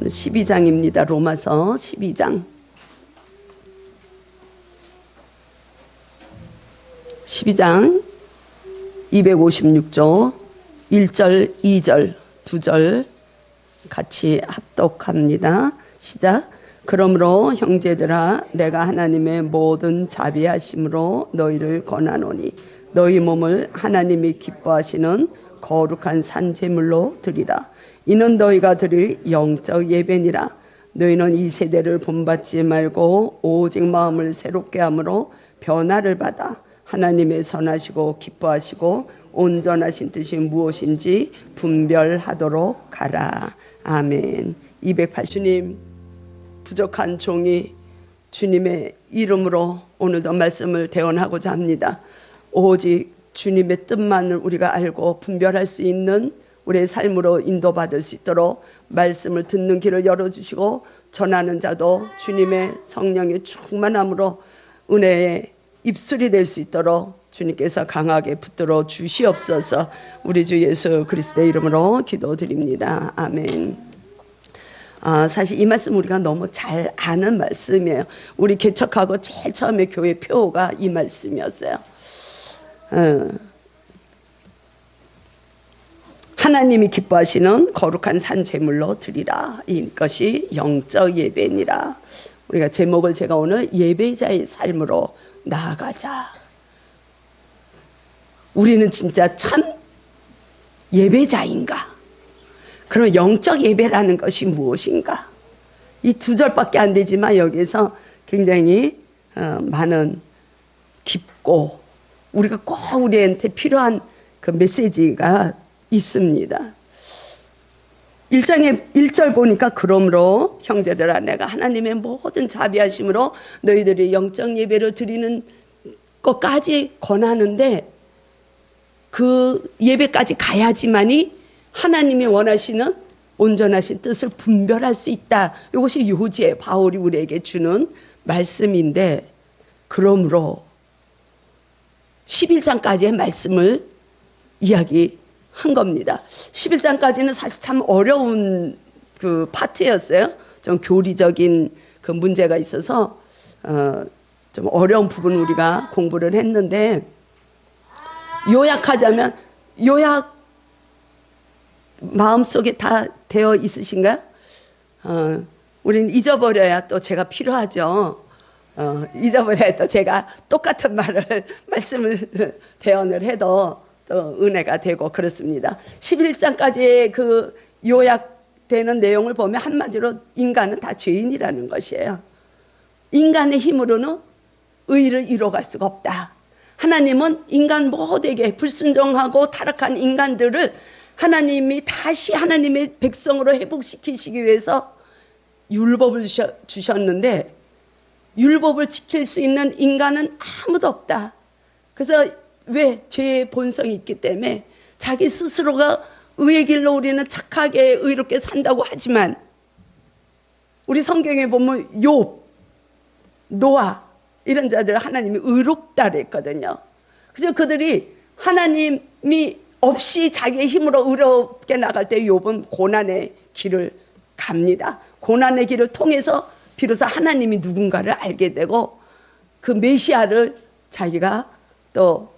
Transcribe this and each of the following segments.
12장입니다. 로마서 12장. 12장 256조 1절, 2절, 2절 같이 합독합니다. 시작. 그러므로 형제들아 내가 하나님의 모든 자비하심으로 너희를 권하노니 너희 몸을 하나님이 기뻐하시는 거룩한 산제물로 드리라. 이는 너희가 드릴 영적 예배니라. 너희는 이 세대를 본받지 말고 오직 마음을 새롭게 함으로 변화를 받아 하나님의 선하시고 기뻐하시고 온전하신 뜻이 무엇인지 분별하도록 하라. 아멘. 280님, 부족한 종이 주님의 이름으로 오늘도 말씀을 대언하고자 합니다. 오직 주님의 뜻만을 우리가 알고 분별할 수 있는 우리의 삶으로 인도받을 수 있도록 말씀을 듣는 길을 열어주시고 전하는 자도 주님의 성령의 충만함으로 은혜의 입술이 될 수 있도록 주님께서 강하게 붙들어 주시옵소서. 우리 주 예수 그리스도의 이름으로 기도드립니다. 아멘. 사실 이 말씀 우리가 너무 잘 아는 말씀이에요. 우리 개척하고 제일 처음에 교회 표가 이 말씀이었어요. 하나님이 기뻐하시는 거룩한 산 제물로 드리라. 이것이 영적 예배니라. 우리가 제목을 제가 오늘 예배자의 삶으로 나아가자. 우리는 진짜 참 예배자인가? 그럼 영적 예배라는 것이 무엇인가? 이 2절밖에 안 되지만 여기서 굉장히 많은 깊고 우리가 꼭 우리한테 필요한 그 메시지가 있습니다. 1장에 1절 보니까 그러므로 형제들아 내가 하나님의 모든 자비하심으로 너희들이 영적 예배를 드리는 것까지 권하는데 그 예배까지 가야지만이 하나님이 원하시는 온전하신 뜻을 분별할 수 있다. 이것이 요지에 바울이 우리에게 주는 말씀인데, 그러므로 11장까지의 말씀을 이야기한 겁니다. 11장까지는 사실 참 어려운 그 파트였어요. 좀 교리적인 그 문제가 있어서 좀 어려운 부분 우리가 공부를 했는데, 요약하자면, 요약 마음속에 다 되어 있으신가요? 우리는 잊어버려야 또 제가 필요하죠. 잊어버려야 또 제가 똑같은 말씀을 대언을 해도 또 은혜가 되고 그렇습니다. 11장까지의 그 요약되는 내용을 보면 한마디로 인간은 다 죄인이라는 것이에요. 인간의 힘으로는 의를 이뤄갈 수가 없다. 하나님은 인간 모두에게 불순종하고 타락한 인간들을 하나님이 다시 하나님의 백성으로 회복시키시기 위해서 율법을 주셨는데, 율법을 지킬 수 있는 인간은 아무도 없다. 그래서 왜? 죄의 본성이 있기 때문에 자기 스스로가 의의 길로 우리는 착하게 의롭게 산다고 하지만, 우리 성경에 보면 욥, 노아 이런 자들을 하나님이 의롭다 그랬거든요. 그래서 그들이 하나님이 없이 자기의 힘으로 의롭게 나갈 때 욥은 고난의 길을 갑니다. 고난의 길을 통해서 비로소 하나님이 누군가를 알게 되고 그 메시아를 자기가 또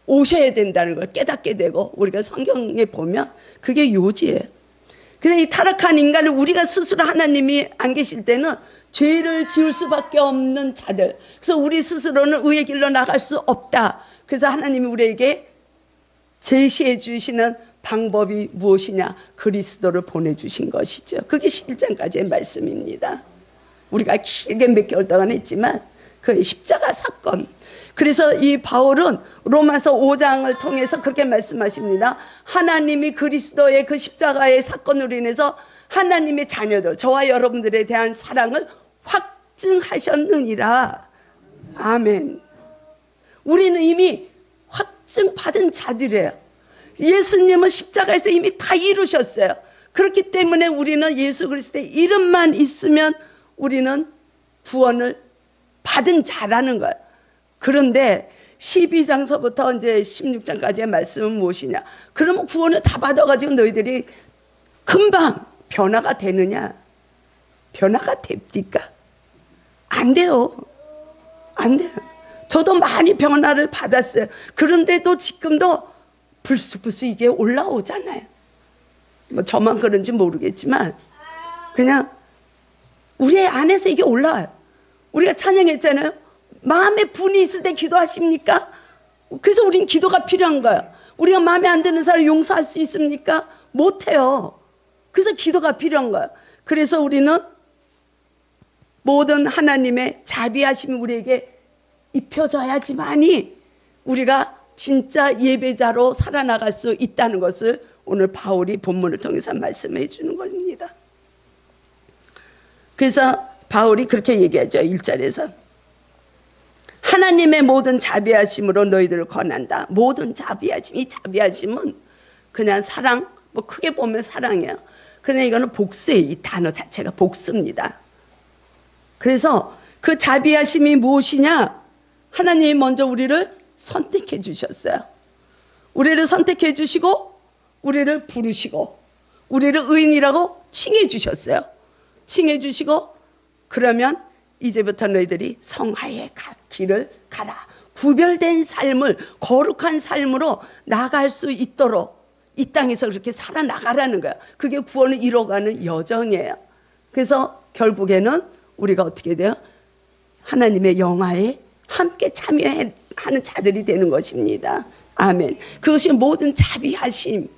오셔야 된다는 걸 깨닫게 되고, 우리가 성경에 보면 그게 요지예요. 그래서 이 타락한 인간을 우리가 스스로 하나님이 안 계실 때는 죄를 지을 수밖에 없는 자들, 그래서 우리 스스로는 의의 길로 나갈 수 없다. 그래서 하나님이 우리에게 제시해 주시는 방법이 무엇이냐? 그리스도를 보내주신 것이죠. 그게 11장까지의 말씀입니다. 우리가 길게 몇 개월 동안 했지만 그 십자가 사건. 그래서 이 바울은 로마서 5장을 통해서 그렇게 말씀하십니다. 하나님이 그리스도의 그 십자가의 사건으로 인해서 하나님의 자녀들, 저와 여러분들에 대한 사랑을 확증하셨느니라. 아멘. 우리는 이미 확증받은 자들이에요. 예수님은 십자가에서 이미 다 이루셨어요. 그렇기 때문에 우리는 예수 그리스도의 이름만 있으면 우리는 구원을 받은 자라는 거예요. 그런데 12장서부터 이제 16장까지의 말씀은 무엇이냐? 그러면 구원을 다 받아가지고 너희들이 금방 변화가 되느냐? 변화가 됩니까? 안 돼요. 안 돼요. 저도 많이 변화를 받았어요. 그런데도 지금도 불쑥불쑥 이게 올라오잖아요. 뭐 저만 그런지 모르겠지만 그냥 우리 안에서 이게 올라와요. 우리가 찬양했잖아요. 마음에 분이 있을 때 기도하십니까? 그래서 우린 기도가 필요한 거예요. 우리가 마음에 안 드는 사람 용서할 수 있습니까? 못해요. 그래서 기도가 필요한 거예요. 그래서 우리는 모든 하나님의 자비하심이 우리에게 입혀져야지만이 우리가 진짜 예배자로 살아나갈 수 있다는 것을 오늘 바울이 본문을 통해서 말씀해 주는 것입니다. 그래서 바울이 그렇게 얘기하죠. 1절에서 하나님의 모든 자비하심으로 너희들을 권한다. 모든 자비하심. 이 자비하심은 그냥 사랑, 뭐 크게 보면 사랑이에요. 그러나 이거는 복수예요. 이 단어 자체가 복수입니다. 그래서 그 자비하심이 무엇이냐? 하나님이 먼저 우리를 선택해 주셨어요. 우리를 선택해 주시고 우리를 부르시고 우리를 의인이라고 칭해 주셨어요. 칭해 주시고 그러면 이제부터 너희들이 성화의 길을 가라. 구별된 삶을 거룩한 삶으로 나갈 수 있도록 이 땅에서 그렇게 살아나가라는 거예요. 그게 구원을 이뤄가는 여정이에요. 그래서 결국에는 우리가 어떻게 돼요? 하나님의 영화에 함께 참여하는 자들이 되는 것입니다. 아멘. 그것이 모든 자비하심.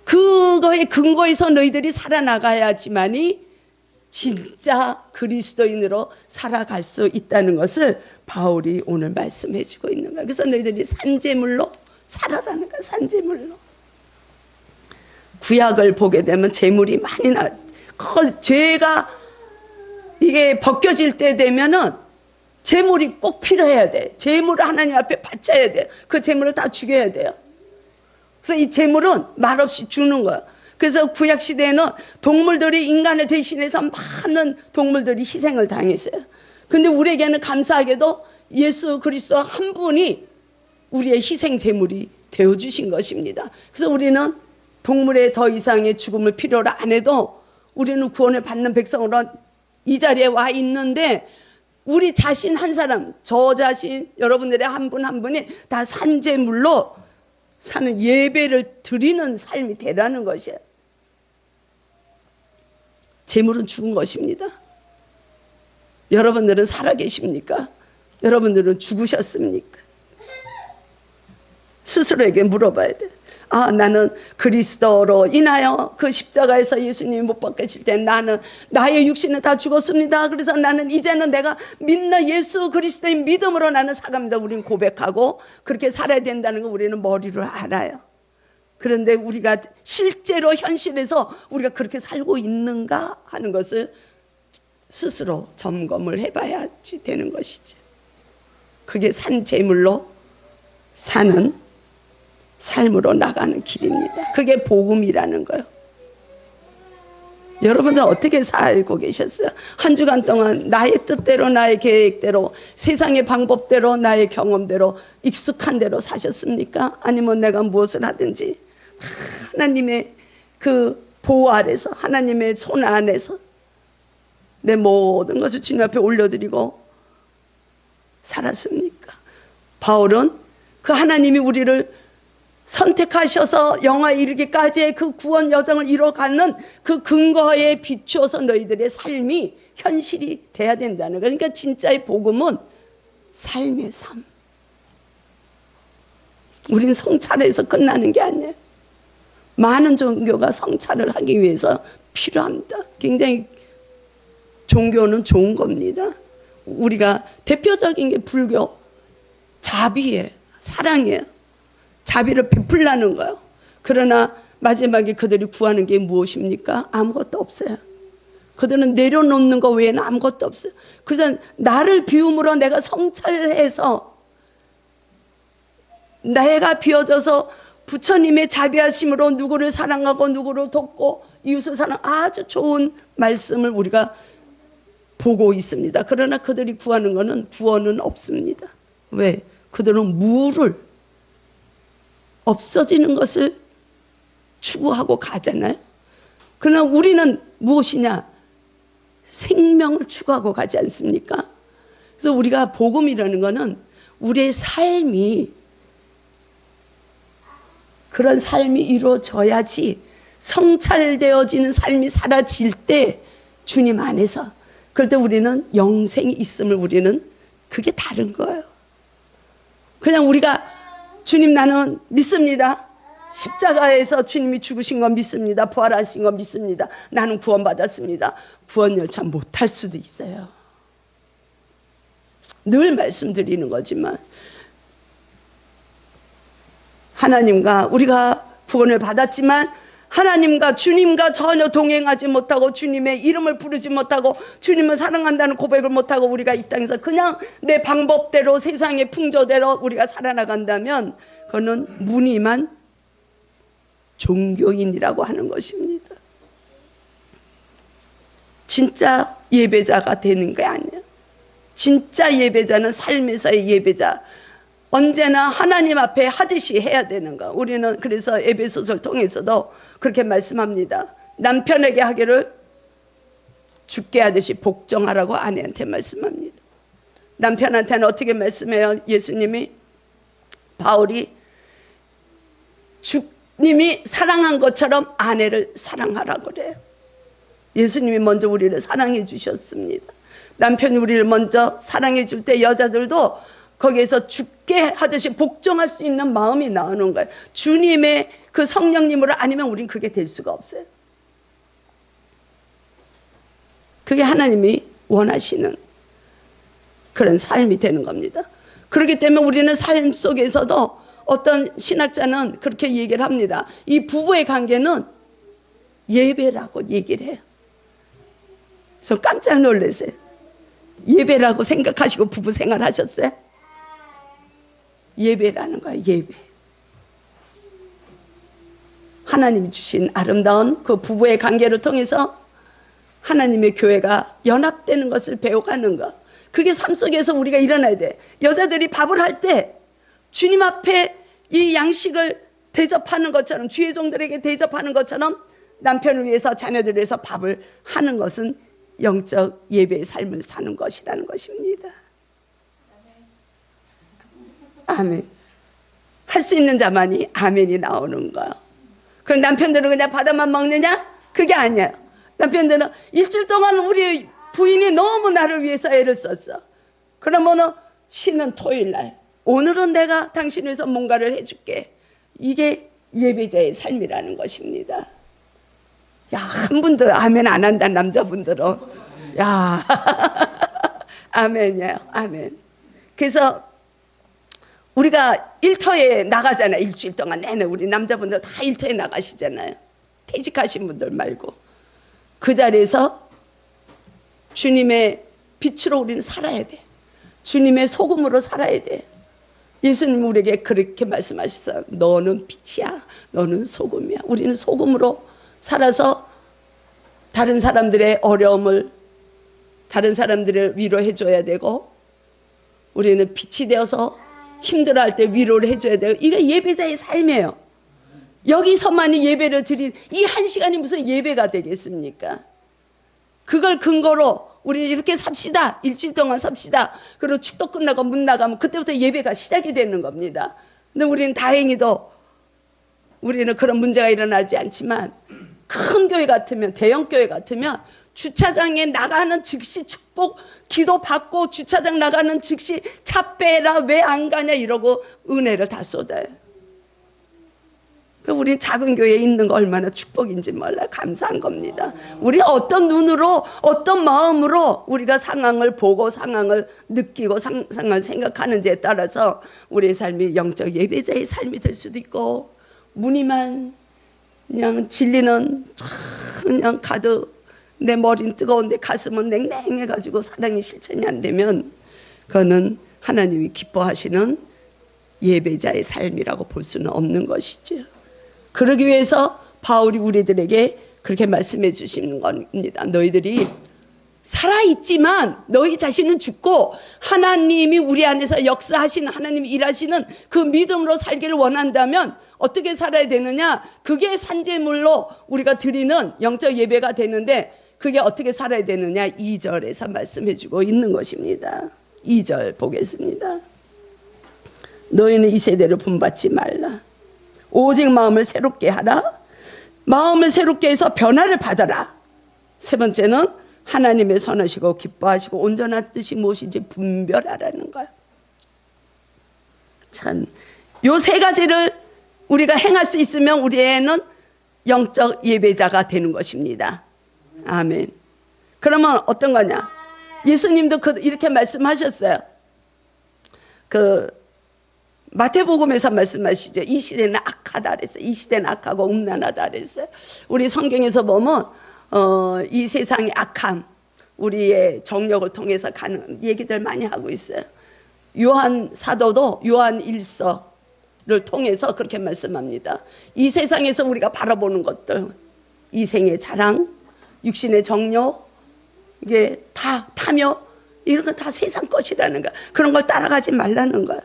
그거의 근거에서 너희들이 살아나가야지만이 진짜 그리스도인으로 살아갈 수 있다는 것을 바울이 오늘 말씀해 주고 있는 거예요. 그래서 너희들이 산재물로 살아라는 거예요. 산재물로. 구약을 보게 되면 재물이 많이 죄가 이게 벗겨질 때 되면은 재물이 꼭 필요해야 돼. 재물을 하나님 앞에 바쳐야 돼. 그 재물을 다 죽여야 돼요. 그래서 이 재물은 말없이 죽는 거예요. 그래서 구약 시대에는 동물들이 인간을 대신해서 많은 동물들이 희생을 당했어요. 근데 우리에게는 감사하게도 예수 그리스도 한 분이 우리의 희생 제물이 되어 주신 것입니다. 그래서 우리는 동물의 더 이상의 죽음을 필요로 안 해도 우리는 구원을 받는 백성으로 이 자리에 와 있는데 우리 자신 한 사람, 저 자신, 여러분들의 한 분 한 분이 다 산재물로 사는 예배를 드리는 삶이 되라는 것이에요. 재물은 죽은 것입니다. 여러분들은 살아계십니까? 여러분들은 죽으셨습니까? 스스로에게 물어봐야 돼. 아, 나는 그리스도로 인하여 그 십자가에서 예수님이 못 박히실 때 나는 나의 육신은 다 죽었습니다. 그래서 나는 이제는 내가 믿는 예수 그리스도의 믿음으로 나는 사갑니다. 우리는 고백하고 그렇게 살아야 된다는 거 우리는 머리로 알아요. 그런데 우리가 실제로 현실에서 우리가 그렇게 살고 있는가 하는 것을 스스로 점검을 해봐야지 되는 것이죠. 그게 산재물로 사는 삶으로 나가는 길입니다. 그게 복음이라는 거예요. 여러분들 어떻게 살고 계셨어요? 한 주간 동안 나의 뜻대로 나의 계획대로 세상의 방법대로 나의 경험대로 익숙한 대로 사셨습니까? 아니면 내가 무엇을 하든지 하나님의 그 보호 아래서 하나님의 손 안에서 내 모든 것을 주님 앞에 올려드리고 살았습니까? 바울은 그 하나님이 우리를 선택하셔서 영화에 이르기까지의 그 구원 여정을 이뤄가는 그 근거에 비추어서 너희들의 삶이 현실이 돼야 된다는 거예요. 그러니까 진짜의 복음은 삶의 삶. 우리는 성찰에서 끝나는 게 아니에요. 많은 종교가 성찰을 하기 위해서 필요합니다. 굉장히 종교는 좋은 겁니다. 우리가 대표적인 게 불교, 자비예요. 사랑이에요. 자비를 베풀라는 거예요. 그러나 마지막에 그들이 구하는 게 무엇입니까? 아무것도 없어요. 그들은 내려놓는 것 외에는 아무것도 없어요. 그래서 나를 비움으로 내가 성찰해서 내가 비워져서 부처님의 자비하심으로 누구를 사랑하고 누구를 돕고 이웃을 사랑, 아주 좋은 말씀을 우리가 보고 있습니다. 그러나 그들이 구하는 것은 구원은 없습니다. 왜? 그들은 무를 없어지는 것을 추구하고 가잖아요. 그러나 우리는 무엇이냐? 생명을 추구하고 가지 않습니까? 그래서 우리가 복음이라는 거는 우리의 삶이, 그런 삶이 이루어져야지, 성찰되어지는 삶이 사라질 때 주님 안에서, 그럴 때 우리는 영생이 있음을, 우리는 그게 다른 거예요. 그냥 우리가 주님 나는 믿습니다, 십자가에서 주님이 죽으신 건 믿습니다, 부활하신 건 믿습니다, 나는 구원받았습니다. 구원 열차 못할 수도 있어요. 늘 말씀드리는 거지만 하나님과, 우리가 구원을 받았지만 하나님과, 주님과 전혀 동행하지 못하고, 주님의 이름을 부르지 못하고, 주님을 사랑한다는 고백을 못하고, 우리가 이 땅에서 그냥 내 방법대로, 세상의 풍조대로 우리가 살아나간다면 그거는 무늬만 종교인이라고 하는 것입니다. 진짜 예배자가 되는 게 아니에요. 진짜 예배자는 삶에서의 예배자, 언제나 하나님 앞에 하듯이 해야 되는 거. 우리는 그래서 에베소서를 통해서도 그렇게 말씀합니다. 남편에게 하기를 죽게 하듯이 복종하라고 아내한테 말씀합니다. 남편한테는 어떻게 말씀해요? 예수님이, 바울이 주님이 사랑한 것처럼 아내를 사랑하라고 그래요. 예수님이 먼저 우리를 사랑해 주셨습니다. 남편이 우리를 먼저 사랑해 줄 때 여자들도 거기에서 죽게 하듯이 복종할 수 있는 마음이 나오는 거예요. 주님의 그 성령님으로 아니면 우린 그게 될 수가 없어요. 그게 하나님이 원하시는 그런 삶이 되는 겁니다. 그렇기 때문에 우리는 삶 속에서도, 어떤 신학자는 그렇게 얘기를 합니다. 이 부부의 관계는 예배라고 얘기를 해요. 저 깜짝 놀랐어요. 예배라고 생각하시고 부부 생활 하셨어요? 예배라는 거예요. 예배. 하나님이 주신 아름다운 그 부부의 관계를 통해서 하나님의 교회가 연합되는 것을 배워가는 것, 그게 삶 속에서 우리가 일어나야 돼. 여자들이 밥을 할 때 주님 앞에 이 양식을 대접하는 것처럼, 주의 종들에게 대접하는 것처럼 남편을 위해서, 자녀들을 위해서 밥을 하는 것은 영적 예배의 삶을 사는 것이라는 것입니다. 아멘. 할 수 있는 자만이 아멘이 나오는 거예요. 그럼 남편들은 그냥 받아만 먹느냐? 그게 아니에요. 남편들은 일주일 동안 우리 부인이 너무 나를 위해서 애를 썼어. 그러면은 쉬는 토요일 날, 오늘은 내가 당신 위해서 뭔가를 해줄게. 이게 예배자의 삶이라는 것입니다. 야, 한 분도 아멘 안 한다, 남자분들은. 야, 아멘이에요, 아멘. 그래서 우리가 일터에 나가잖아요. 일주일 동안 내내 우리 남자분들 다 일터에 나가시잖아요. 퇴직하신 분들 말고. 그 자리에서 주님의 빛으로 우리는 살아야 돼. 주님의 소금으로 살아야 돼. 예수님 우리에게 그렇게 말씀하셨어요. 너는 빛이야, 너는 소금이야. 우리는 소금으로 살아서 다른 사람들의 어려움을, 다른 사람들을 위로해 줘야 되고, 우리는 빛이 되어서 힘들어할 때 위로를 해줘야 돼요. 이게 예배자의 삶이에요. 여기서만이 예배를 드린 이 한 시간이 무슨 예배가 되겠습니까? 그걸 근거로 우리 이렇게 삽시다. 일주일 동안 삽시다. 그리고 축도 끝나고 문 나가면 그때부터 예배가 시작이 되는 겁니다. 근데 우리는 다행히도 우리는 그런 문제가 일어나지 않지만, 큰 교회 같으면, 대형 교회 같으면 주차장에 나가는 즉시 축복 기도 받고, 주차장 나가는 즉시 차 빼라, 왜 안 가냐 이러고 은혜를 다 쏟아요. 우리 작은 교회에 있는 거 얼마나 축복인지 몰라요. 감사한 겁니다. 우리 어떤 눈으로, 어떤 마음으로 우리가 상황을 보고 상황을 느끼고 상황을 생각하는지에 따라서 우리의 삶이 영적 예배자의 삶이 될 수도 있고, 무늬만 그냥 진리는 그냥 가득, 내 머리는 뜨거운데 가슴은 냉랭해가지고 사랑이 실천이 안 되면 그거는 하나님이 기뻐하시는 예배자의 삶이라고 볼 수는 없는 것이죠. 그러기 위해서 바울이 우리들에게 그렇게 말씀해 주시는 겁니다. 너희들이 살아있지만 너희 자신은 죽고 하나님이 우리 안에서 역사하시는, 하나님이 일하시는 그 믿음으로 살기를 원한다면 어떻게 살아야 되느냐? 그게 산제물로 우리가 드리는 영적 예배가 되는데, 그게 어떻게 살아야 되느냐 2절에서 말씀해 주고 있는 것입니다. 2절 보겠습니다. 너희는 이 세대를 본받지 말라. 오직 마음을 새롭게 하라. 마음을 새롭게 해서 변화를 받아라. 세 번째는 하나님의 선하시고 기뻐하시고 온전한 뜻이 무엇인지 분별하라는 거야. 참, 요 세 가지를 우리가 행할 수 있으면 우리 애는 영적 예배자가 되는 것입니다. 아멘. 그러면 어떤 거냐? 예수님도 이렇게 말씀하셨어요. 마태복음에서 말씀하시죠. 이 시대는 악하다 그랬어요. 이 시대는 악하고 음란하다 그랬어요. 우리 성경에서 보면 이 세상의 악함, 우리의 정력을 통해서 가는 얘기들 많이 하고 있어요. 요한 사도도 요한 1서를 통해서 그렇게 말씀합니다. 이 세상에서 우리가 바라보는 것들, 이생의 자랑, 육신의 정욕, 이게 다 탐욕, 이런 거 다 세상 것이라는 거야. 그런 걸 따라가지 말라는 거야.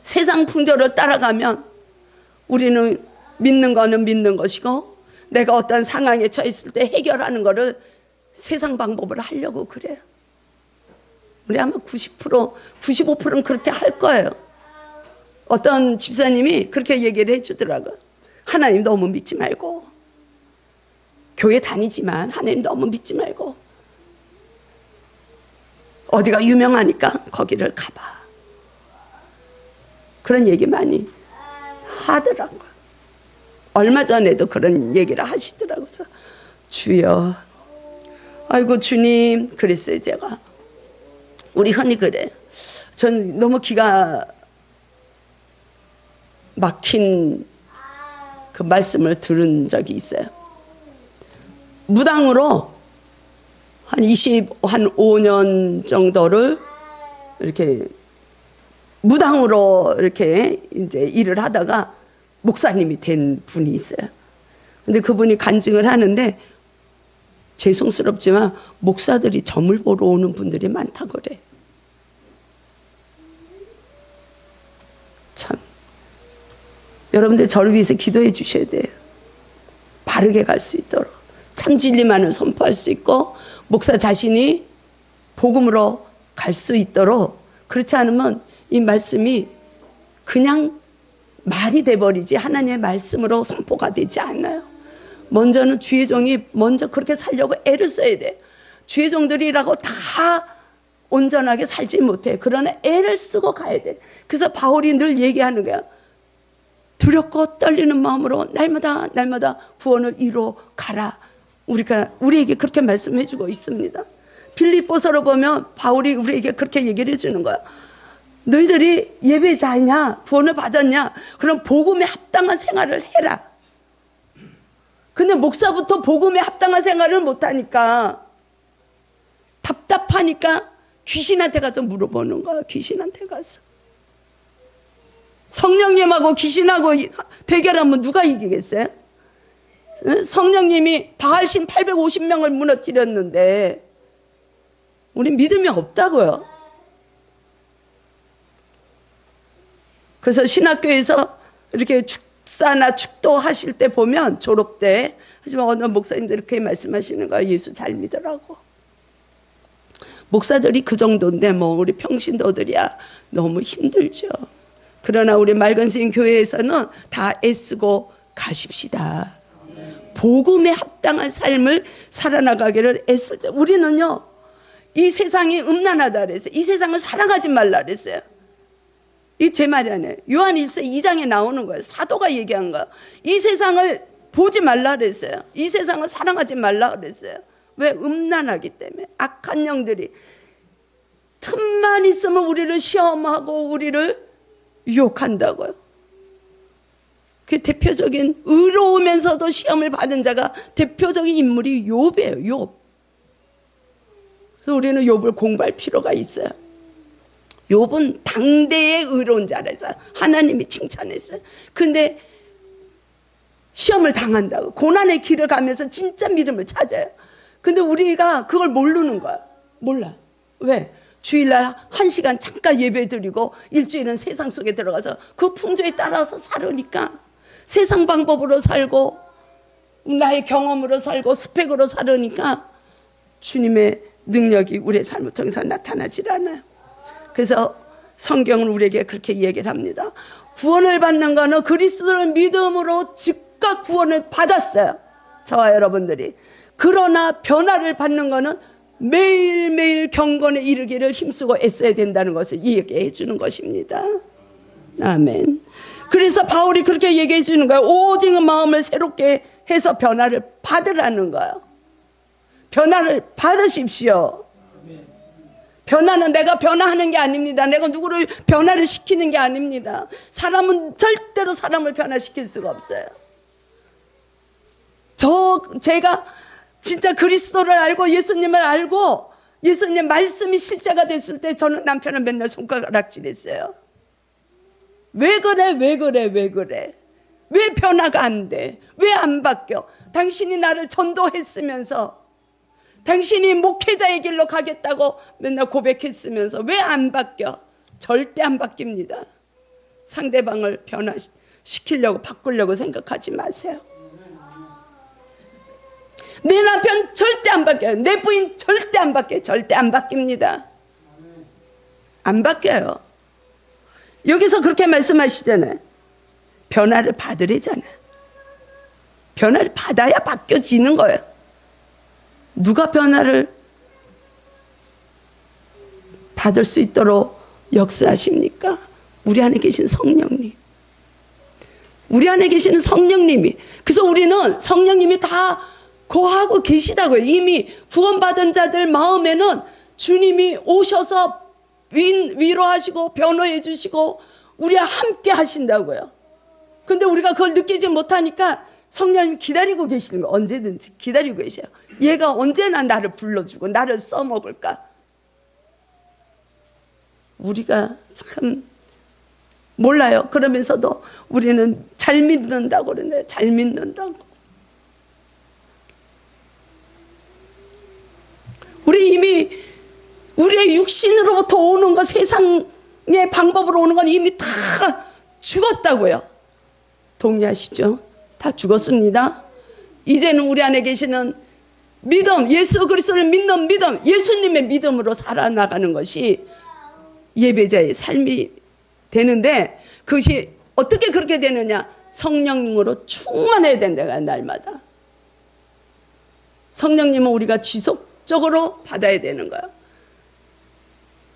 세상 풍조를 따라가면 우리는 믿는 거는 믿는 것이고, 내가 어떤 상황에 처했을 때 해결하는 거를 세상 방법으로 하려고 그래요. 우리 아마 90%, 95%는 그렇게 할 거예요. 어떤 집사님이 그렇게 얘기를 해주더라고요. 하나님 너무 믿지 말고, 교회 다니지만 하나님 너무 믿지 말고, 어디가 유명하니까 거기를 가봐. 그런 얘기 많이 하더라고요. 얼마 전에도 그런 얘기를 하시더라고요. 주여, 아이고 주님, 그랬어요 제가. 우리 흔히 그래. 전 너무 기가 막힌 그 말씀을 들은 적이 있어요. 무당으로 한 25년 정도를 이렇게 무당으로 이렇게 이제 일을 하다가 목사님이 된 분이 있어요. 근데 그분이 간증을 하는데, 죄송스럽지만 목사들이 점을 보러 오는 분들이 많다고 그래. 참, 여러분들 저를 위해서 기도해 주셔야 돼요. 바르게 갈 수 있도록, 참 진리만을 선포할 수 있고, 목사 자신이 복음으로 갈 수 있도록. 그렇지 않으면 이 말씀이 그냥 말이 돼버리지 하나님의 말씀으로 선포가 되지 않아요. 먼저는 주의 종이 먼저 그렇게 살려고 애를 써야 돼. 주의 종들이라고 다 온전하게 살지 못해. 그러나 애를 쓰고 가야 돼. 그래서 바울이 늘 얘기하는 거야. 두렵고 떨리는 마음으로 날마다 날마다 구원을 이루어 가라. 우리에게 그렇게 말씀해 주고 있습니다. 빌립보서로 보면 바울이 우리에게 그렇게 얘기를 해주는 거야. 너희들이 예배자냐, 구원을 받았냐, 그럼 복음에 합당한 생활을 해라. 근데 목사부터 복음에 합당한 생활을 못하니까, 답답하니까 귀신한테 가서 물어보는 거야. 귀신한테 가서. 성령님하고 귀신하고 대결하면 누가 이기겠어요? 성령님이 바알신 850명을 무너뜨렸는데 우리 믿음이 없다고요. 그래서 신학교에서 이렇게 축사나 축도하실 때 보면, 졸업 때, 하지만 어느 목사님들 이렇게 말씀하시는 거야. 예수 잘 믿으라고. 목사들이 그 정도인데 뭐 우리 평신도들이야 너무 힘들죠. 그러나 우리 맑은 스님 교회에서는 다 애쓰고 가십시다. 복음에 합당한 삶을 살아나가기를 애쓸 때, 우리는요, 이 세상이 음란하다 그랬어요. 이 세상을 사랑하지 말라 그랬어요. 이 제 말이 아니에요. 요한 1서 2장에 나오는 거예요. 사도가 얘기한 거예요. 이 세상을 보지 말라 그랬어요. 이 세상을 사랑하지 말라 그랬어요. 왜? 음란하기 때문에. 악한 영들이 틈만 있으면 우리를 시험하고 우리를 유혹한다고요. 그 대표적인, 의로우면서도 시험을 받은 자가 대표적인 인물이 욥이에요. 욥. 그래서 우리는 욥을 공부할 필요가 있어요. 욥은 당대의 의로운 자라서 하나님이 칭찬했어요. 근데 시험을 당한다고, 고난의 길을 가면서 진짜 믿음을 찾아요. 근데 우리가 그걸 모르는 거야. 몰라. 왜? 주일날 1시간 잠깐 예배 드리고 일주일은 세상 속에 들어가서 그 풍조에 따라서 살으니까, 세상 방법으로 살고 나의 경험으로 살고 스펙으로 살으니까 주님의 능력이 우리의 삶을 통해서 나타나질 않아요. 그래서 성경은 우리에게 그렇게 얘기를 합니다. 구원을 받는 거는 그리스도를 믿음으로 즉각 구원을 받았어요, 저와 여러분들이. 그러나 변화를 받는 거는 매일매일 경건에 이르기를 힘쓰고 애써야 된다는 것을 얘기해 주는 것입니다. 아멘. 그래서 바울이 그렇게 얘기해 주는 거예요. 오직 마음을 새롭게 해서 변화를 받으라는 거예요. 변화를 받으십시오. 변화는 내가 변화하는 게 아닙니다. 내가 누구를 변화를 시키는 게 아닙니다. 사람은 절대로 사람을 변화시킬 수가 없어요. 제가 진짜 그리스도를 알고 예수님을 알고 예수님 말씀이 실제가 됐을 때 저는 남편을 맨날 손가락질했어요. 왜 그래, 왜 그래, 왜 그래? 왜 변화가 안 돼? 왜 안 바뀌어? 당신이 나를 전도했으면서, 당신이 목회자의 길로 가겠다고 맨날 고백했으면서 왜 안 바뀌어? 절대 안 바뀝니다. 상대방을 변화시키려고 바꾸려고 생각하지 마세요. 내 남편 절대 안 바뀌어요. 내 부인 절대 안 바뀌어요. 절대 안 바뀝니다. 안 바뀌어요. 여기서 그렇게 말씀하시잖아요. 변화를 받으래잖아요. 변화를 받아야 바뀌어지는 거예요. 누가 변화를 받을 수 있도록 역사하십니까? 우리 안에 계신 성령님. 우리 안에 계시는 성령님이. 그래서 우리는 성령님이 다 거하고 계시다고요. 이미 구원받은 자들 마음에는 주님이 오셔서 위로하시고 변호해 주시고 우리와 함께 하신다고요. 근데 우리가 그걸 느끼지 못하니까 성령님이 기다리고 계시는 거예요. 언제든지 기다리고 계셔요. 얘가 언제나 나를 불러주고 나를 써먹을까. 우리가 참 몰라요. 그러면서도 우리는 잘 믿는다고 그러네요. 잘 믿는다고. 우리 이미 우리의 육신으로부터 오는 것, 세상의 방법으로 오는 건 이미 다 죽었다고요. 동의하시죠? 다 죽었습니다. 이제는 우리 안에 계시는 믿음, 예수 그리스도를 믿는 믿음, 예수님의 믿음으로 살아나가는 것이 예배자의 삶이 되는데, 그것이 어떻게 그렇게 되느냐? 성령님으로 충만해야 된다, 날마다. 성령님은 우리가 지속적으로 받아야 되는 거예요.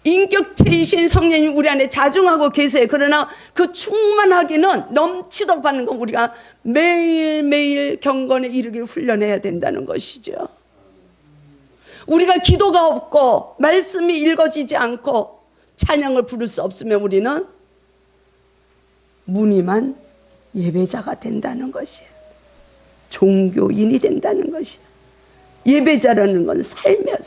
인격체이신 성령님 우리 안에 자중하고 계세요. 그러나 그 충만하기는, 넘치도록 받는 건 우리가 매일매일 경건에 이르기를 훈련해야 된다는 것이죠. 우리가 기도가 없고 말씀이 읽어지지 않고 찬양을 부를 수 없으면 우리는 무늬만 예배자가 된다는 것이에요. 종교인이 된다는 것이에요. 예배자라는 건 삶이에요.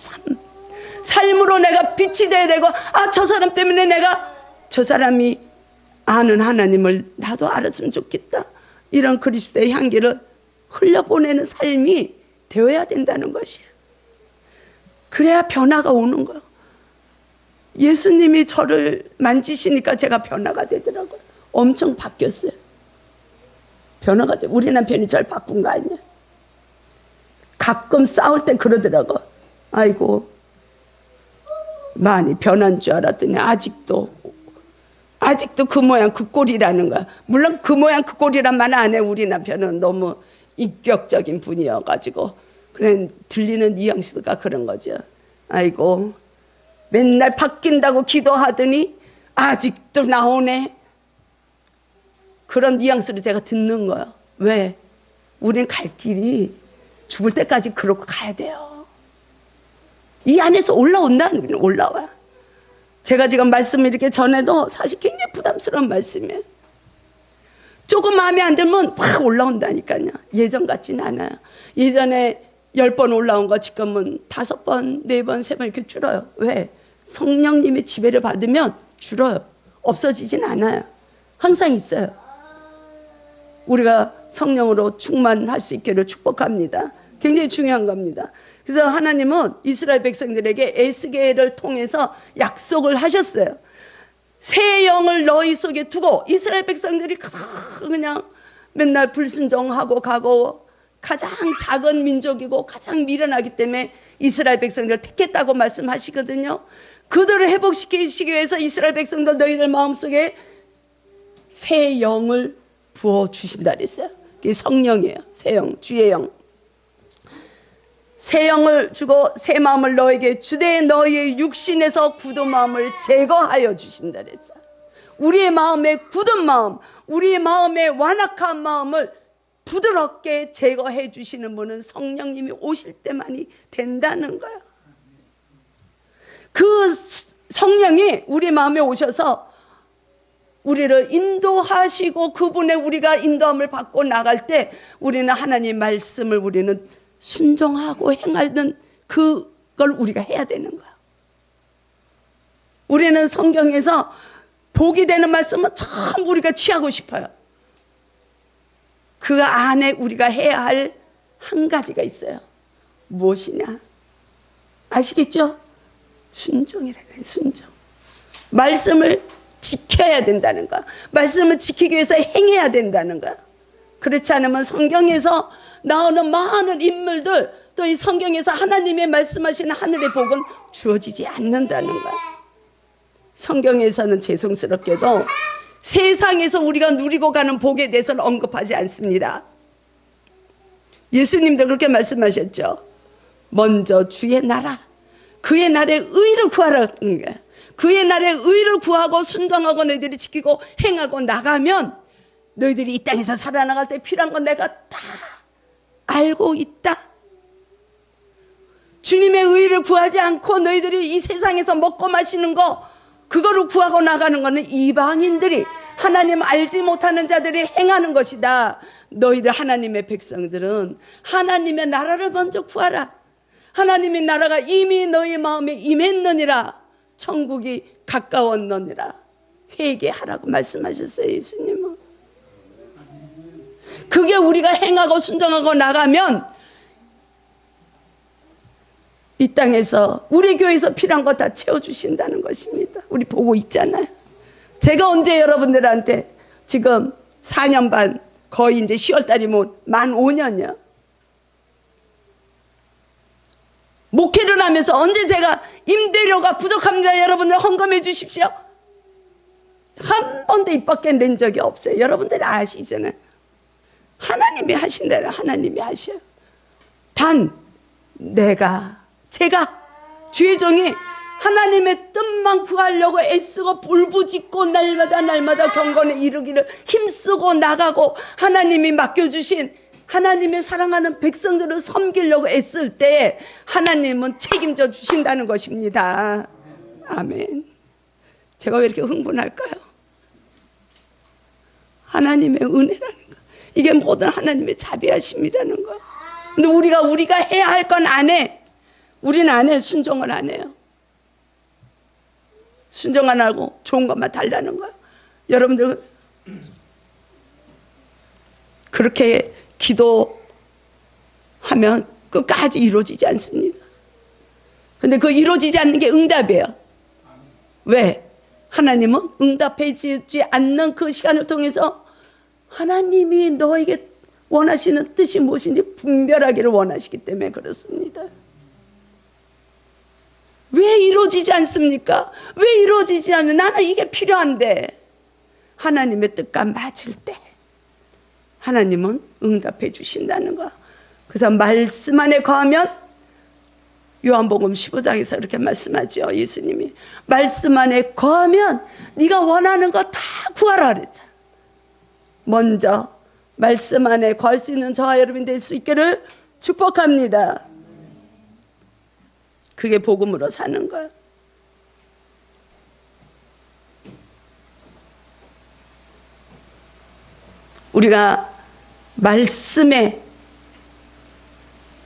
삶으로 내가 빛이 돼야 되고, 저 사람 때문에 내가 저 사람이 아는 하나님을 나도 알았으면 좋겠다, 이런 그리스도의 향기를 흘려보내는 삶이 되어야 된다는 것이에요. 그래야 변화가 오는 거예요. 예수님이 저를 만지시니까 제가 변화가 되더라고요. 엄청 바뀌었어요. 변화가 돼. 우리 남편이 저를 바꾼 거 아니에요. 가끔 싸울 때 그러더라고. 아이고, 많이 변한 줄 알았더니 아직도 그 모양 그 꼴이라는 거야. 물론 그 모양 그 꼴이란 말 안 해. 우리 남편은 너무 인격적인 분이어가지고 그냥 들리는 뉘앙스가 그런 거죠. 아이고, 맨날 바뀐다고 기도하더니 아직도 나오네. 그런 뉘앙스를 제가 듣는 거예요. 왜? 우리는 갈 길이 죽을 때까지 그러고 가야 돼요. 이 안에서 올라온다는 거예요. 올라와. 제가 지금 말씀을 이렇게 전해도 사실 굉장히 부담스러운 말씀이에요. 조금 마음에 안 들면 확 올라온다니까요. 예전 같지는 않아요. 예전에 10번 올라온 거 지금은 5번, 4번, 3번 이렇게 줄어요. 왜? 성령님의 지배를 받으면 줄어요. 없어지진 않아요. 항상 있어요. 우리가 성령으로 충만할 수 있기를 축복합니다. 굉장히 중요한 겁니다. 그래서 하나님은 이스라엘 백성들에게 에스겔을 통해서 약속을 하셨어요. 새 영을 너희 속에 두고, 이스라엘 백성들이 그냥 맨날 불순종하고 가고 가장 작은 민족이고 가장 미련하기 때문에 이스라엘 백성들을 택했다고 말씀하시거든요. 그들을 회복시키시기 위해서 이스라엘 백성들 너희들 마음속에 새 영을 부어주신다 그랬어요. 그게 성령이에요. 새 영, 주의 영. 새 영을 주고 새 마음을 너에게 주되 너희의 육신에서 굳은 마음을 제거하여 주신다 그랬어요. 우리의 마음의 굳은 마음, 우리의 마음의 완악한 마음을 부드럽게 제거해 주시는 분은 성령님이 오실 때만이 된다는 거예요. 그 성령이 우리 마음에 오셔서 우리를 인도하시고 그분의 우리가 인도함을 받고 나갈 때 우리는 하나님 말씀을 우리는 순종하고 행하는 그걸 우리가 해야 되는 거야. 우리는 성경에서 복이 되는 말씀은 참 우리가 취하고 싶어요. 그 안에 우리가 해야 할 한 가지가 있어요. 무엇이냐? 아시겠죠? 순종이라는 거예요. 순종. 말씀을 지켜야 된다는 거야. 말씀을 지키기 위해서 행해야 된다는 거야. 그렇지 않으면 성경에서 나오는 많은 인물들, 또 이 성경에서 하나님의 말씀하시는 하늘의 복은 주어지지 않는다는 거야. 성경에서는 죄송스럽게도 세상에서 우리가 누리고 가는 복에 대해서는 언급하지 않습니다. 예수님도 그렇게 말씀하셨죠. 먼저 주의 나라, 그의 나라의 의를 구하라는 거야. 그의 나라의 의를 구하고 순종하고 너희들이 지키고 행하고 나가면 너희들이 이 땅에서 살아나갈 때 필요한 건 내가 다 알고 있다. 주님의 의를 구하지 않고 너희들이 이 세상에서 먹고 마시는 거 그거를 구하고 나가는 거는 이방인들이 하나님 알지 못하는 자들이 행하는 것이다. 너희들 하나님의 백성들은 하나님의 나라를 먼저 구하라. 하나님의 나라가 이미 너희 마음에 임했느니라. 천국이 가까웠느니라. 회개하라고 말씀하셨어요. 예수님은. 그게 우리가 행하고 순종하고 나가면 이 땅에서 우리 교회에서 필요한 거 다 채워주신다는 것입니다. 우리 보고 있잖아요. 제가 언제 여러분들한테 지금 4년 반 거의 이제 10월 달이면 만 5년이요. 목회를 하면서 언제 제가 임대료가 부족합니다. 여러분들 헌금해 주십시오. 한 번도 입 밖에 낸 적이 없어요. 여러분들이 아시잖아요. 하나님이 하신 대로 하나님이 하셔요. 단 제가 주의 종이 하나님의 뜻만 구하려고 애쓰고 불부짓고 날마다 경건에 이르기를 힘쓰고 나가고 하나님이 맡겨주신 하나님의 사랑하는 백성들을 섬기려고 애쓸 때 하나님은 책임져 주신다는 것입니다. 아멘. 제가 왜 이렇게 흥분할까요? 하나님의 은혜라는 거, 이게 모든 하나님의 자비하심이라는 거. 근데 우리가 해야 할 건 안 해. 우리는 안 해. 순종을 안 해요. 순종 안 하고 좋은 것만 달라는 거야. 여러분들 그렇게 기도하면 끝까지 이루어지지 않습니다. 근데 그 이루어지지 않는 게 응답이에요. 왜? 하나님은 응답해지지 않는 그 시간을 통해서 하나님이 너에게 원하시는 뜻이 무엇인지 분별하기를 원하시기 때문에 그렇습니다. 왜 이루어지지 않습니까? 왜 이루어지지 않으면 나는 이게 필요한데 하나님의 뜻과 맞을 때 하나님은 응답해 주신다는 거야. 그래서 말씀 안에 거하면 요한복음 15장에서 이렇게 말씀하죠. 예수님이 말씀 안에 거하면 네가 원하는 거 다 구하라 그랬잖아. 먼저 말씀 안에 거할 수 있는 저와 여러분이 될 수 있기를 축복합니다. 그게 복음으로 사는 거야. 우리가 말씀에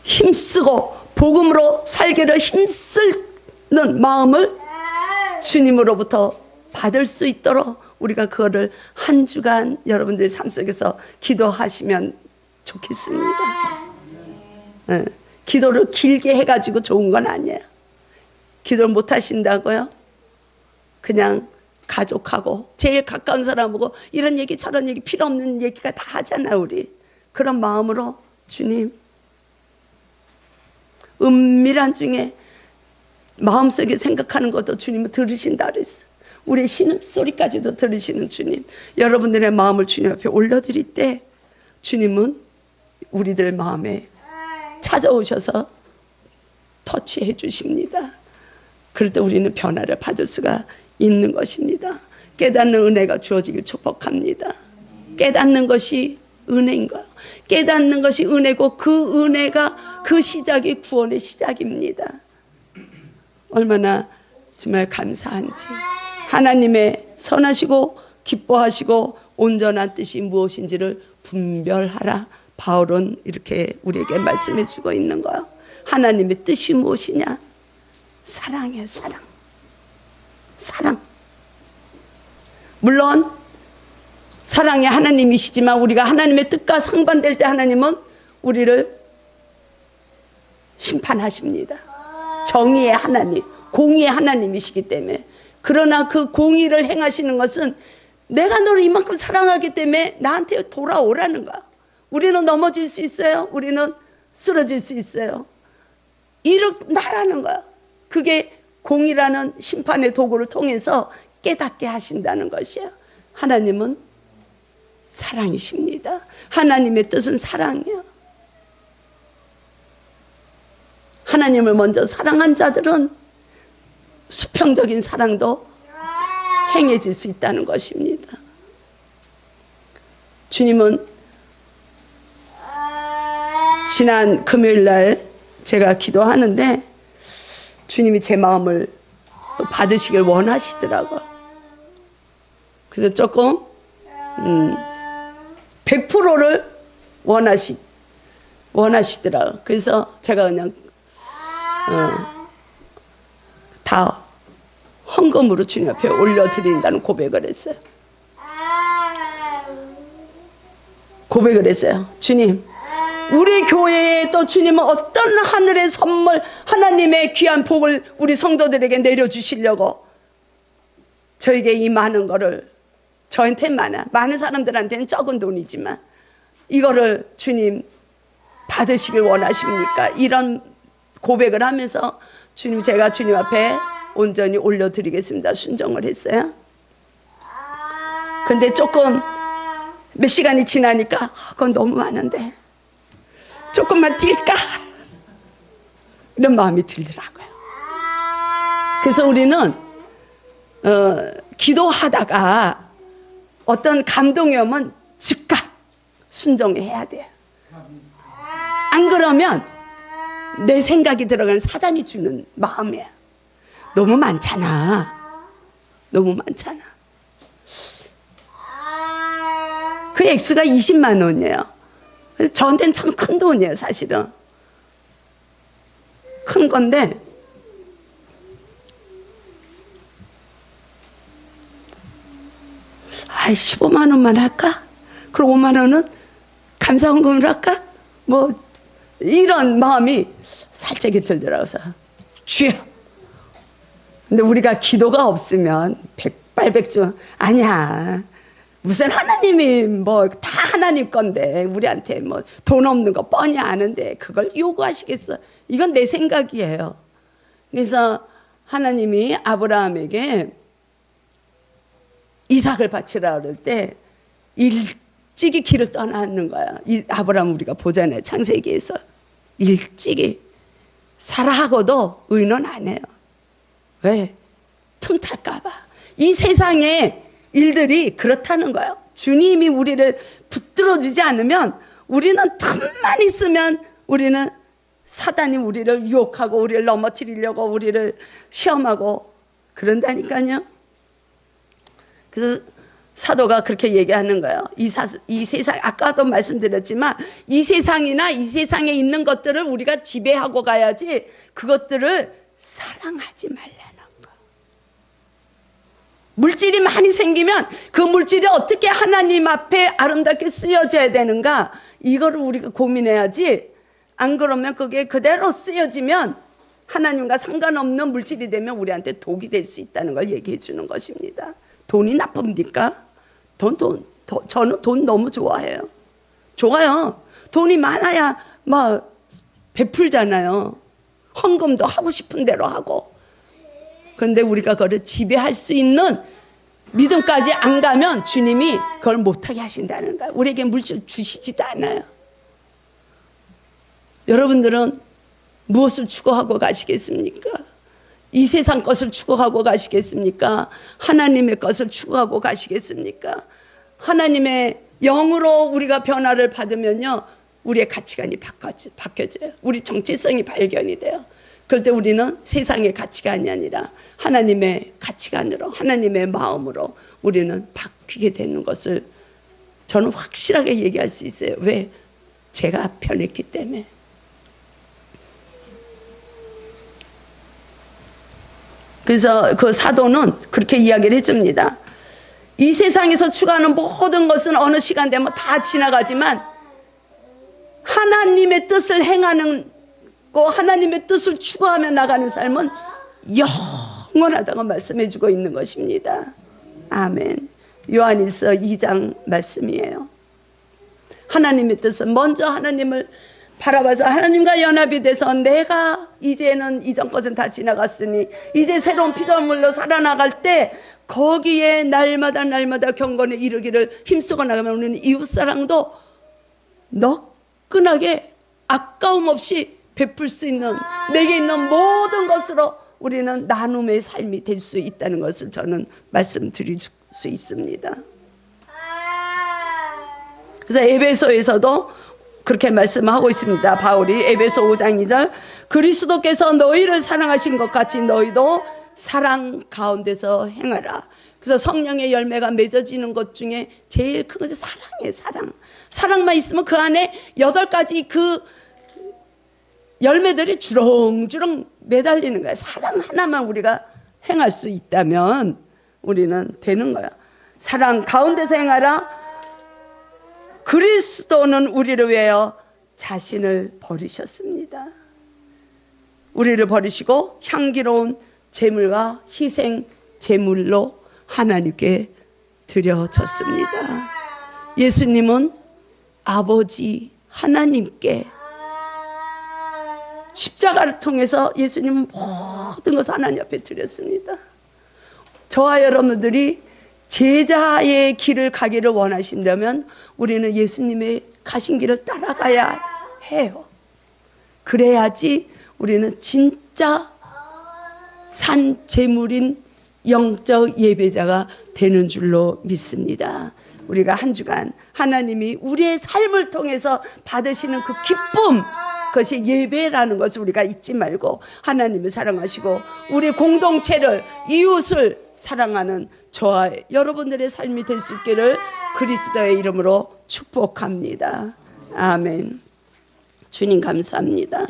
힘쓰고 복음으로 살기를 힘쓰는 마음을 주님으로부터 받을 수 있도록 우리가 그거를 한 주간 여러분들 삶 속에서 기도하시면 좋겠습니다. 네. 기도를 길게 해가지고 좋은 건 아니에요. 기도를 못 하신다고요? 그냥 가족하고 제일 가까운 사람하고 이런 얘기 저런 얘기 필요 없는 얘기가 다 하잖아. 우리 그런 마음으로 주님, 은밀한 중에 마음속에 생각하는 것도 주님은 들으신다 그랬어. 우리의 신음소리까지도 들으시는 주님, 여러분들의 마음을 주님 앞에 올려드릴 때 주님은 우리들 마음에 찾아오셔서 터치해 주십니다. 그럴 때 우리는 변화를 받을 수가 있는 것입니다. 깨닫는 은혜가 주어지길 축복합니다. 깨닫는 것이 은혜인 거예요. 깨닫는 것이 은혜고 그 은혜가 그 시작이 구원의 시작입니다. 얼마나 정말 감사한지. 하나님의 선하시고 기뻐하시고 온전한 뜻이 무엇인지를 분별하라. 바울은 이렇게 우리에게 말씀해 주고 있는 거예요. 하나님의 뜻이 무엇이냐? 사랑이에요. 사랑. 사랑. 물론 사랑이 하나님이시지만 우리가 하나님의 뜻과 상반될 때 하나님은 우리를 심판하십니다. 정의의 하나님, 공의의 하나님이시기 때문에. 그러나 그 공의를 행하시는 것은 내가 너를 이만큼 사랑하기 때문에 나한테 돌아오라는 거야. 우리는 넘어질 수 있어요. 우리는 쓰러질 수 있어요. 일어나라는 거야. 그게 공의라는 심판의 도구를 통해서 깨닫게 하신다는 것이에요. 하나님은 사랑이십니다. 하나님의 뜻은 사랑이에요. 하나님을 먼저 사랑한 자들은 수평적인 사랑도 행해질 수 있다는 것입니다. 주님은 지난 금요일 날 제가 기도하는데 주님이 제 마음을 또 받으시길 원하시더라고요. 그래서 조금 100%를 원하시더라고요. 그래서 제가 그냥 다 헌금으로 주님 앞에 올려드린다는 고백을 했어요. 고백을 했어요. 주님, 우리 교회에 또 주님은 어떤 하늘의 선물, 하나님의 귀한 복을 우리 성도들에게 내려주시려고 저에게 이 많은 거를, 저한테는 많은 사람들한테는 적은 돈이지만 이거를 주님 받으시길 원하십니까? 이런 고백을 하면서 주님, 제가 주님 앞에 온전히 올려드리겠습니다. 순종을 했어요. 근데 조금 몇 시간이 지나니까 그건 너무 많은데 조금만 뛸까? 이런 마음이 들더라고요. 그래서 우리는 기도하다가 어떤 감동이 오면 즉각 순종해야 돼요. 안 그러면 내 생각이 들어가는 사단이 주는 마음이야. 너무 많잖아. 너무 많잖아. 그 액수가 20만 원이에요. 저한테는 참 큰 돈이에요, 사실은. 큰 건데, 15만 원만 할까? 그럼 5만 원은 감사헌금을 할까? 뭐 이런 마음이 살짝이 들더라고요. 주여. 근데 우리가 기도가 없으면 백발백중 아니야. 무슨 하나님이 뭐 다 하나님 건데 우리한테 뭐 돈 없는 거 뻔히 아는데 그걸 요구하시겠어? 이건 내 생각이에요. 그래서 하나님이 아브라함에게 이삭을 바치라 그럴 때 일찍이 길을 떠나는 거야. 이 아브라함 우리가 보잖아요. 창세기에서 일찍이. 사라하고도 의논 안 해요. 왜? 틈탈까 봐. 이 세상의 일들이 그렇다는 거예요. 주님이 우리를 붙들어주지 않으면 우리는 틈만 있으면 우리는 사단이 우리를 유혹하고 우리를 넘어뜨리려고 우리를 시험하고 그런다니까요. 그래서 사도가 그렇게 얘기하는 거예요. 이 세상, 아까도 말씀드렸지만 이 세상이나 이 세상에 있는 것들을 우리가 지배하고 가야지 그것들을 사랑하지 말라는 거. 물질이 많이 생기면 그 물질이 어떻게 하나님 앞에 아름답게 쓰여져야 되는가, 이거를 우리가 고민해야지. 안 그러면 그게 그대로 쓰여지면 하나님과 상관없는 물질이 되면 우리한테 독이 될 수 있다는 걸 얘기해 주는 것입니다. 돈이 나쁩니까? 저는 돈 너무 좋아해요. 좋아요. 돈이 많아야 막 베풀잖아요. 헌금도 하고 싶은 대로 하고. 그런데 우리가 그걸 지배할 수 있는 믿음까지 안 가면 주님이 그걸 못하게 하신다는 거예요. 우리에게 물질 주시지도 않아요. 여러분들은 무엇을 추구하고 가시겠습니까? 이 세상 것을 추구하고 가시겠습니까? 하나님의 것을 추구하고 가시겠습니까? 하나님의 영으로 우리가 변화를 받으면요, 우리의 가치관이 바뀌어져요. 우리 정체성이 발견이 돼요. 그럴 때 우리는 세상의 가치관이 아니라 하나님의 가치관으로, 하나님의 마음으로 우리는 바뀌게 되는 것을 저는 확실하게 얘기할 수 있어요. 왜? 제가 변했기 때문에. 그래서 그 사도는 그렇게 이야기를 해줍니다. 이 세상에서 추구하는 모든 것은 어느 시간 되면 다 지나가지만 하나님의 뜻을 행하는 거, 하나님의 뜻을 추구하며 나가는 삶은 영원하다고 말씀해 주고 있는 것입니다. 아멘. 요한일서 2장 말씀이에요. 하나님의 뜻은 먼저 하나님을 바라봐서 하나님과 연합이 돼서 내가 이제는 이전 것은 다 지나갔으니 이제 새로운 피조물로 살아나갈 때 거기에 날마다 경건에 이르기를 힘쓰고 나가면 우리는 이웃사랑도 너끈하게 아까움 없이 베풀 수 있는, 내게 있는 모든 것으로 우리는 나눔의 삶이 될 수 있다는 것을 저는 말씀드릴 수 있습니다. 그래서 에베소에서도 그렇게 말씀하고 있습니다. 바울이 에베소 5장 2절, 그리스도께서 너희를 사랑하신 것 같이 너희도 사랑 가운데서 행하라. 그래서 성령의 열매가 맺어지는 것 중에 제일 큰 것이 사랑이에요. 사랑. 사랑만 있으면 그 안에 8가지 그 열매들이 주렁주렁 매달리는 거예요. 사랑 하나만 우리가 행할 수 있다면 우리는 되는 거야. 사랑 가운데서 행하라. 그리스도는 우리를 위하여 자신을 버리셨습니다. 우리를 버리시고 향기로운 제물과 희생 제물로 하나님께 드려졌습니다. 예수님은 아버지 하나님께 십자가를 통해서 예수님은 모든 것을 하나님 앞에 드렸습니다. 저와 여러분들이 제자의 길을 가기를 원하신다면 우리는 예수님의 가신 길을 따라가야 해요. 그래야지 우리는 진짜 산 제물인 영적 예배자가 되는 줄로 믿습니다. 우리가 한 주간 하나님이 우리의 삶을 통해서 받으시는 그 기쁨, 그것이 예배라는 것을 우리가 잊지 말고 하나님을 사랑하시고 우리 공동체를, 이웃을 사랑하는 저와 여러분들의 삶이 될 수 있기를 그리스도의 이름으로 축복합니다. 아멘. 주님 감사합니다.